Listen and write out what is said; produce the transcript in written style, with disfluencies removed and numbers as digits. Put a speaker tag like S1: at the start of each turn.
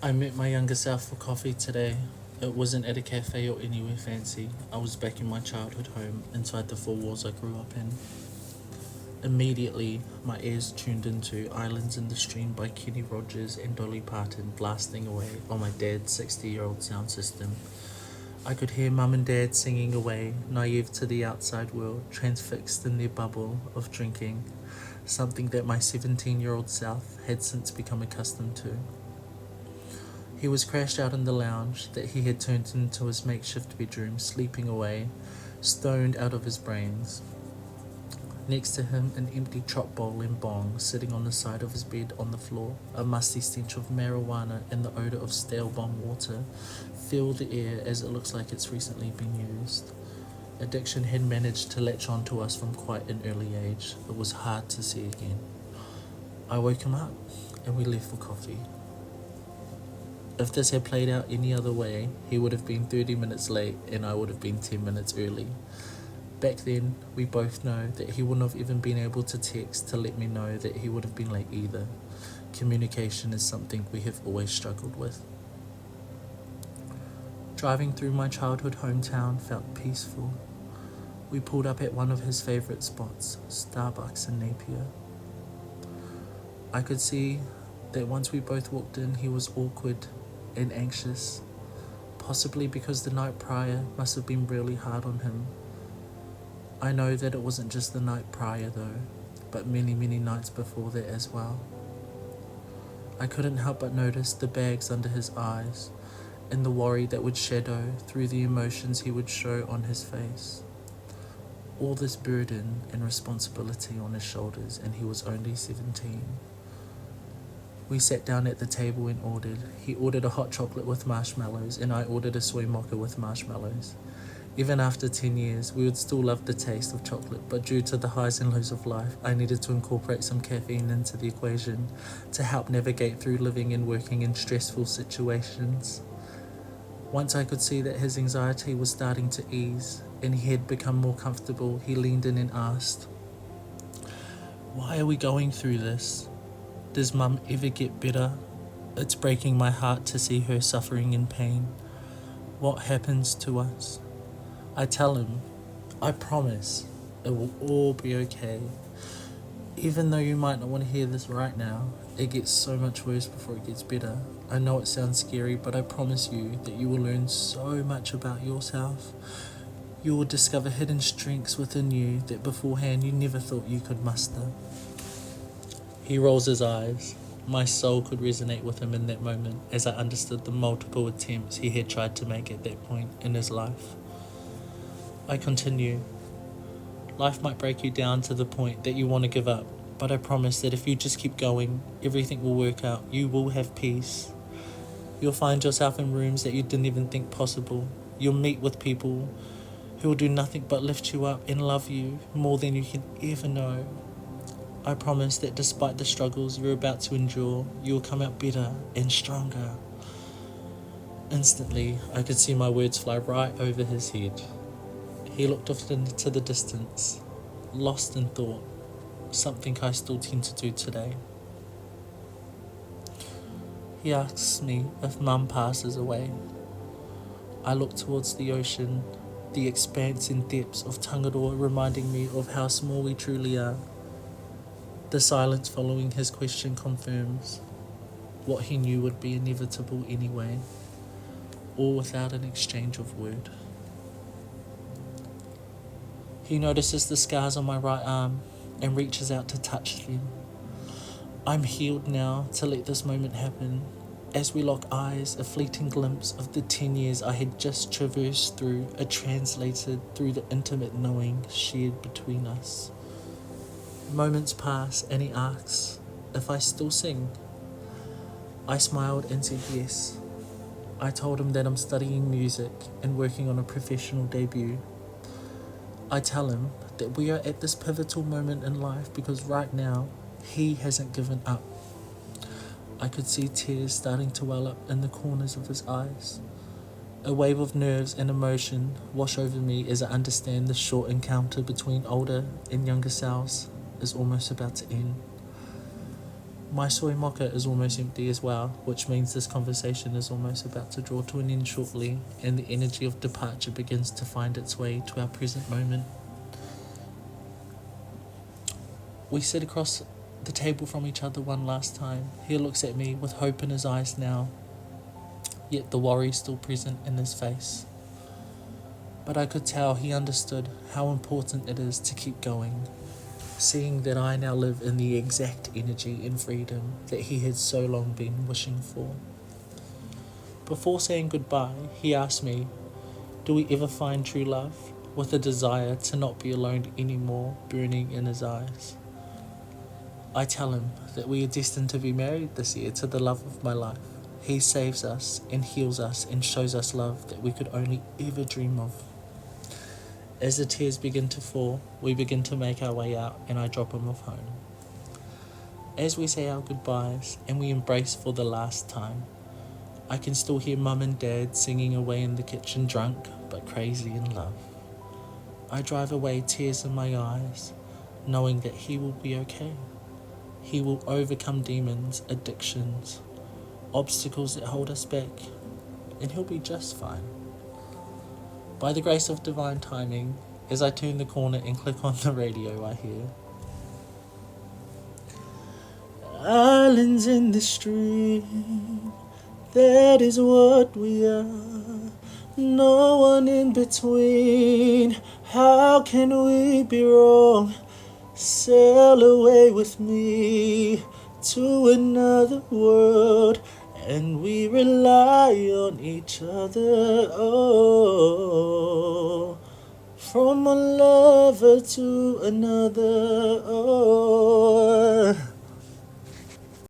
S1: I met my younger self for coffee today. It wasn't at a cafe or anywhere fancy. I was back in my childhood home, inside the four walls I grew up in. Immediately, my ears tuned into Islands in the Stream by Kenny Rogers and Dolly Parton blasting away on my dad's 60-year-old sound system. I could hear mum and dad singing away, naive to the outside world, transfixed in their bubble of drinking, something that my 17-year-old self had since become accustomed to. He was crashed out in the lounge that he had turned into his makeshift bedroom, sleeping away, stoned out of his brains. Next to him, an empty chop bowl and bong sitting on the side of his bed on the floor. A musty stench of marijuana and the odour of stale bong water fill the air as it looks like it's recently been used. Addiction had managed to latch onto us from quite an early age. It was hard to see again. I woke him up and we left for coffee. If this had played out any other way, he would have been 30 minutes late and I would have been 10 minutes early. Back then, we both know that he wouldn't have even been able to text to let me know that he would have been late either. Communication is something we have always struggled with. Driving through my childhood hometown felt peaceful. We pulled up at one of his favourite spots, Starbucks in Napier. I could see that once we both walked in, he was awkward and anxious, possibly because the night prior must have been really hard on him. I know that it wasn't just the night prior though, but many nights before that as well. I couldn't help but notice the bags under his eyes and the worry that would shadow through the emotions he would show on his face. All this burden and responsibility on his shoulders, and he was only 17. We sat down at the table and ordered. He ordered a hot chocolate with marshmallows and I ordered a soy mocha with marshmallows. Even after 10 years, we would still love the taste of chocolate, but due to the highs and lows of life, I needed to incorporate some caffeine into the equation to help navigate through living and working in stressful situations. Once I could see that his anxiety was starting to ease and he had become more comfortable, he leaned in and asked, "Why are we going through this? Does Mum ever get better? It's breaking my heart to see her suffering in pain. What happens to us?" I tell him, "I promise it will all be okay. Even though you might not want to hear this right now, it gets so much worse before it gets better. I know it sounds scary, but I promise you that you will learn so much about yourself. You will discover hidden strengths within you that beforehand you never thought you could muster." He rolls his eyes. My soul could resonate with him in that moment as I understood the multiple attempts he had tried to make at that point in his life. I continue. Life might break you down to the point that you want to give up, but I promise that if you just keep going, everything will work out. You will have peace. You'll find yourself in rooms that you didn't even think possible. You'll meet with people who will do nothing but lift you up and love you more than you can ever know. I promise that despite the struggles you're about to endure, you will come out better and stronger. Instantly, I could see my words fly right over his head. He looked off into the distance, lost in thought, something I still tend to do today. He asks me if Mum passes away. I look towards the ocean, the expanse and depths of Tangaroa reminding me of how small we truly are. The silence following his question confirms what he knew would be inevitable anyway, all without an exchange of word. He notices the scars on my right arm and reaches out to touch them. I'm healed now to let this moment happen. As we lock eyes, a fleeting glimpse of the 10 years I had just traversed through are translated through the intimate knowing shared between us. Moments pass and he asks if I still sing. I smiled and said yes. I told him that I'm studying music and working on a professional debut. I tell him that we are at this pivotal moment in life because right now, he hasn't given up. I could see tears starting to well up in the corners of his eyes. A wave of nerves and emotion wash over me as I understand the short encounter between older and younger selves is almost about to end. My soy mocha is almost empty as well, which means this conversation is almost about to draw to an end shortly, and the energy of departure begins to find its way to our present moment. We sit across the table from each other one last time. He looks at me with hope in his eyes now, yet the worry still present in his face. But I could tell he understood how important it is to keep going, seeing that I now live in the exact energy and freedom that he had so long been wishing for. Before saying goodbye, he asked me, do we ever find true love, with a desire to not be alone anymore burning in his eyes? I tell him that we are destined to be married this year to the love of my life. He saves us and heals us and shows us love that we could only ever dream of. As the tears begin to fall, we begin to make our way out and I drop him off home. As we say our goodbyes and we embrace for the last time, I can still hear Mum and Dad singing away in the kitchen, drunk but crazy in love. I drive away, tears in my eyes, knowing that he will be okay. He will overcome demons, addictions, obstacles that hold us back, and he'll be just fine. By the grace of divine timing, as I turn the corner and click on the radio, I hear islands in the stream, that is what we are. No one in between, how can we be wrong? Sail away with me to another world, and we rely on each other. Oh, from one lover to another. Oh.